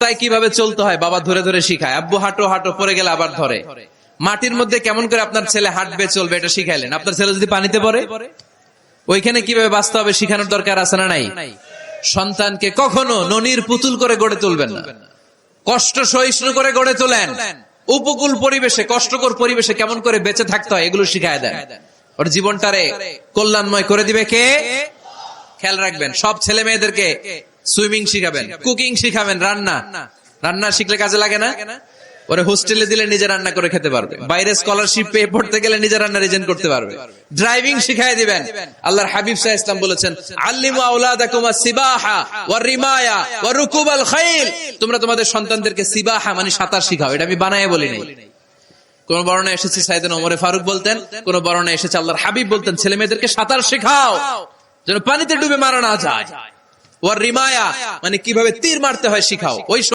রাস্তায় কিভাবে চলতে হয় বাবা ধরে ধরে শিখায়। আব্বু হাঁটো হাঁটো, পড়ে গেলে আবার ধরে। মাটির মধ্যে কেমন করে আপনার ছেলে হাঁটবে চলবে এটা শিখাইলেন। আপনার ছেলে যদি পানিতে পড়ে, ওইখানে কিভাবে বাঁচতে হবে শিখানোর দরকার আছে না নাই? সন্তানকে কখনো ননির পুতুল করে গড়ে তুলবেন না, কষ্ট সহিষ্ণু করে গড়ে তোলেন। উপকূল পরিবেশে, কষ্টকর পরিবেশে কেমন করে বেঁচে থাকতে হয় এগুলো শিখায় দেন। ওর জীবনটারে কল্যাণময় করে দিবে কে? খেয়াল রাখবেন, সব ছেলে মেয়েদেরকে সুইমিং শিখাবেন, কুকিং শিখাবেন, রান্না শিখলে কাজে লাগে না? ওরে হোস্টেলে দিলে নিজে রান্না করে খেতে পারবে, বাইরে স্কলারশিপ পেয়ে পড়তে গেলে নিজে রান্না রিজেন করতে পারবে। ড্রাইভিং শিখাই দিবেন। আল্লাহর হাবিব সাল্লাল্লাহু আলাইহি ওয়াসাল্লাম বলেছেন, আল্লিমু আওলাদাকুম আস-সিবাহা ওয়া রিমায়া ওয়া রুকুবাল খাইল। তোমরা তোমাদের সন্তানদেরকে সিবাহা মানে সাঁতার শিখাও। এটা আমি বানায়ে বলি নাই। কোন বর্ণনায় এসেছে সাইয়েদনা ওমরে ফারুক বলতেন, কোন বর্ণনায় এসেছে আল্লাহর হাবিব বলতেন ছেলে মেয়েদেরকে সাঁতার শেখাও যেন পানিতে ডুবে মারা না যায়। ওয়া রিমায়া মানে কিভাবে তীর মারতে হয় শিখাও। ওই